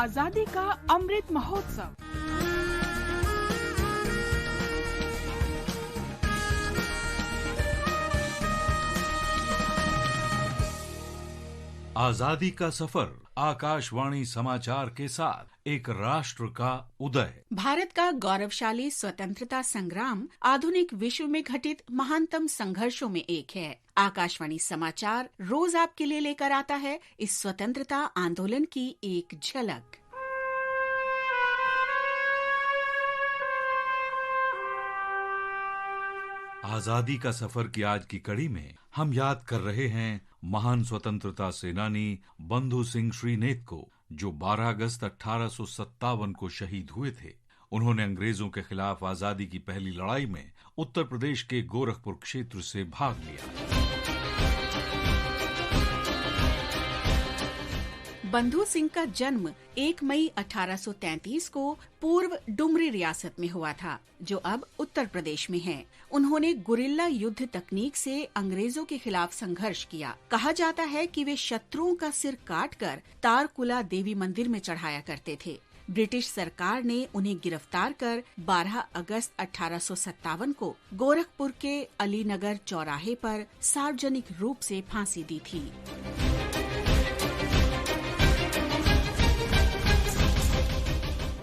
आजादी का अमृत महोत्सव। आजादी का सफर, आकाशवाणी समाचार के साथ एक राष्ट्र का उदय। भारत का गौरवशाली स्वतंत्रता संग्राम आधुनिक विश्व में घटित महानतम संघर्षों में एक है। आकाशवाणी समाचार रोज आपके लिए लेकर आता है इस स्वतंत्रता आंदोलन की एक झलक। आजादी का सफर की आज की कड़ी में हम याद कर रहे हैं महान स्वतंत्रता सेनानी बंधु सिंह श्रीनेत को, जो 12 अगस्त 1857 को शहीद हुए थे। उन्होंने अंग्रेजों के खिलाफ आजादी की पहली लड़ाई में उत्तर प्रदेश के गोरखपुर क्षेत्र से भाग लिया। बंधु सिंह का जन्म 1 मई 1833 को पूर्व डुमरी रियासत में हुआ था, जो अब उत्तर प्रदेश में है। उन्होंने गुरिल्ला युद्ध तकनीक से अंग्रेजों के खिलाफ संघर्ष किया। कहा जाता है कि वे शत्रुओं का सिर काटकर तारकुला देवी मंदिर में चढ़ाया करते थे। ब्रिटिश सरकार ने उन्हें गिरफ्तार कर 12 अगस्त 1857 को गोरखपुर के अलीनगर चौराहे पर सार्वजनिक रूप से फांसी दी थी।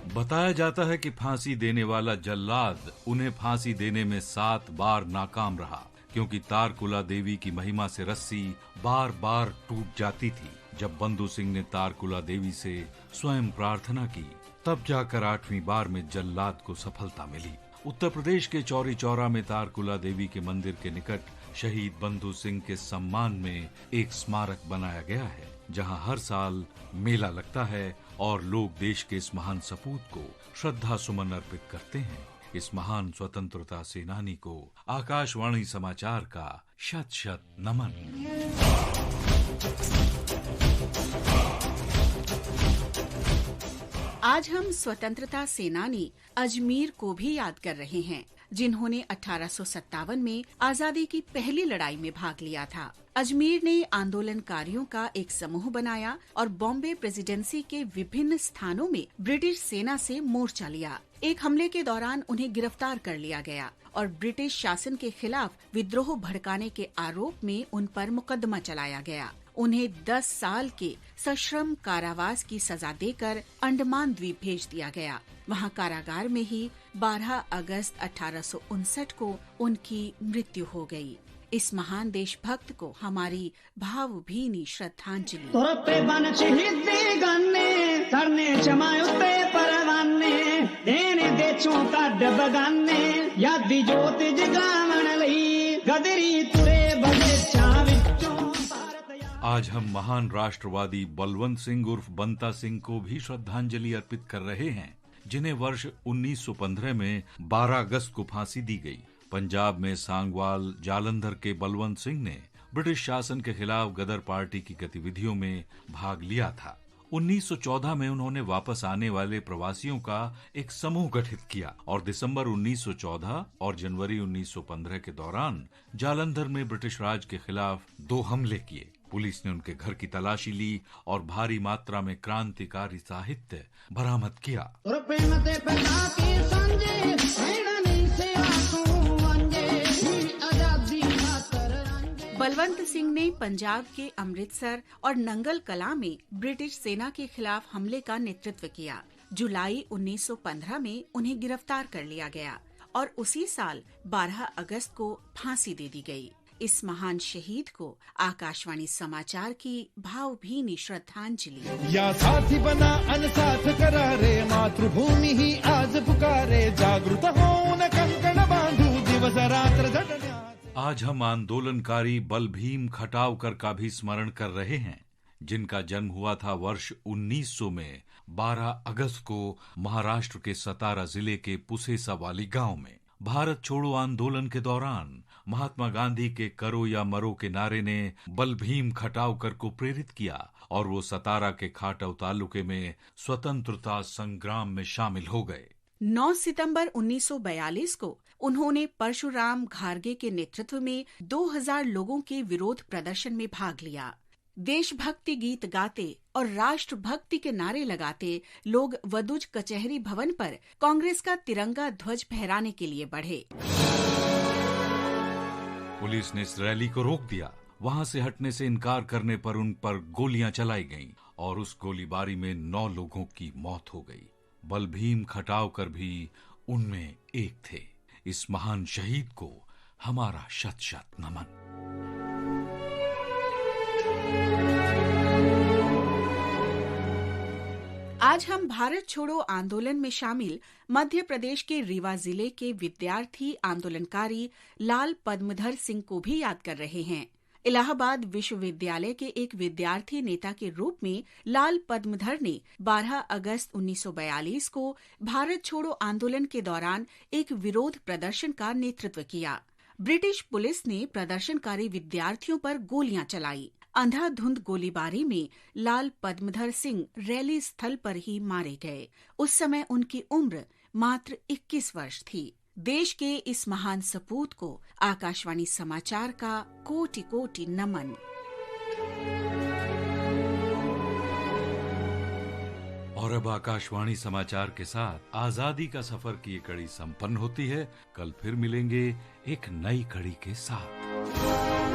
बताया जाता है कि फांसी देने वाला जल्लाद उन्हें फांसी देने में 7 बार नाकाम रहा, क्योंकि तारकुला देवी की महिमा से रस्सी बार बार टूट जाती थी। जब बंधु सिंह ने तारकुला देवी से स्वयं प्रार्थना की, तब जाकर 8वीं बार में जल्लाद को सफलता मिली। उत्तर प्रदेश के चौरी चौरा में तारकुला देवी के मंदिर के निकट शहीद बंधु सिंह के सम्मान में एक स्मारक बनाया गया है, जहां हर साल मेला लगता है और लोग देश के इस महान सपूत को श्रद्धा सुमन अर्पित करते हैं। इस महान स्वतंत्रता सेनानी को आकाशवाणी समाचार का शत शत नमन। आज हम स्वतंत्रता सेनानी अजमीर को भी याद कर रहे हैं, जिन्होंने 1857 में आजादी की पहली लड़ाई में भाग लिया था। अजमीर ने आंदोलनकारियों का एक समूह बनाया और बॉम्बे प्रेसिडेंसी के विभिन्न स्थानों में ब्रिटिश सेना से मोर्चा लिया। एक हमले के दौरान उन्हें गिरफ्तार कर लिया गया और ब्रिटिश शासन के खिलाफ विद्रोह भड़काने के आरोप में उन पर मुकदमा चलाया गया। उन्हें 10 साल के सश्रम कारावास की सजा देकर अंडमान द्वीप भेज दिया गया। वहां कारागार में ही 12 अगस्त 1859 को उनकी मृत्यु हो गई। इस महान देशभक्त को हमारी भावभीनी श्रद्धांजलि। आज हम महान राष्ट्रवादी बलवंत सिंह उर्फ बंता सिंह को भी श्रद्धांजलि अर्पित कर रहे हैं, जिन्हें वर्ष 1915 में 12 अगस्त को फांसी दी गई। पंजाब में सांगवाल जालंधर के बलवंत सिंह ने ब्रिटिश शासन के खिलाफ गदर पार्टी की गतिविधियों में भाग लिया था। 1914 में उन्होंने वापस आने वाले प्रवासियों का एक समूह गठित किया और दिसंबर 1914 और जनवरी 1915 के दौरान जालंधर में ब्रिटिश राज के खिलाफ 2 हमले किए। पुलिस ने उनके घर की तलाशी ली और भारी मात्रा में क्रांतिकारी साहित्य बरामद किया। बलवंत सिंह ने पंजाब के अमृतसर और नंगल कला में ब्रिटिश सेना के खिलाफ हमले का नेतृत्व किया। जुलाई 1915 में उन्हें गिरफ्तार कर लिया गया और उसी साल 12 अगस्त को फांसी दे दी गई। इस महान शहीद को आकाशवाणी समाचार की भावभीनी श्रद्धांजलि। या साथी बना अनसाथ करारे, मातृभूमि ही आज पुकारे, जागृत हो न कंकण बांधू दिवस रात्र झटन्या। आज हम आंदोलनकारी बल भीम खटावकर का भी स्मरण कर रहे हैं, जिनका जन्म हुआ था वर्ष 1900 में 12 अगस्त को महाराष्ट्र के सतारा जिले के पुसेसा वाली गांव में। भारत छोड़ो आंदोलन के दौरान महात्मा गांधी के करो या मरो के नारे ने बल भीम खटावकर को प्रेरित किया और वो सतारा के खाटव तालुके में स्वतंत्रता संग्राम में शामिल हो गए। 9 सितंबर 1942 को उन्होंने परशुराम घारगे के नेतृत्व में 2000 लोगों के विरोध प्रदर्शन में भाग लिया। देशभक्ति गीत गाते और राष्ट्रभक्ति के नारे लगाते लोग वदुज कचहरी भवन पर कांग्रेस का तिरंगा ध्वज फहराने के लिए बढ़े। पुलिस ने इस रैली को रोक दिया। वहां से हटने से इनकार करने पर उन पर गोलियां चलाई गईं और उस गोलीबारी में 9 लोगों की मौत हो गई। बलभीम खटावकर भी उनमें एक थे। इस महान शहीद को हमारा शत शत नमन। आज हम भारत छोड़ो आंदोलन में शामिल मध्य प्रदेश के रीवा जिले के विद्यार्थी आंदोलनकारी लाल पद्मधर सिंह को भी याद कर रहे हैं। इलाहाबाद विश्वविद्यालय के एक विद्यार्थी नेता के रूप में लाल पद्मधर ने 12 अगस्त 1942 को भारत छोड़ो आंदोलन के दौरान एक विरोध प्रदर्शन का नेतृत्व किया। ब्रिटिश पुलिस ने प्रदर्शनकारी विद्यार्थियों पर गोलियां चलाई। अंधाधुंध गोलीबारी में लाल पद्मधर सिंह रैली स्थल पर ही मारे गए। उस समय उनकी उम्र मात्र 21 वर्ष थी। देश के इस महान सपूत को आकाशवाणी समाचार का कोटि कोटि नमन। और अब आकाशवाणी समाचार के साथ आजादी का सफर की ये कड़ी संपन्न होती है। कल फिर मिलेंगे एक नई कड़ी के साथ।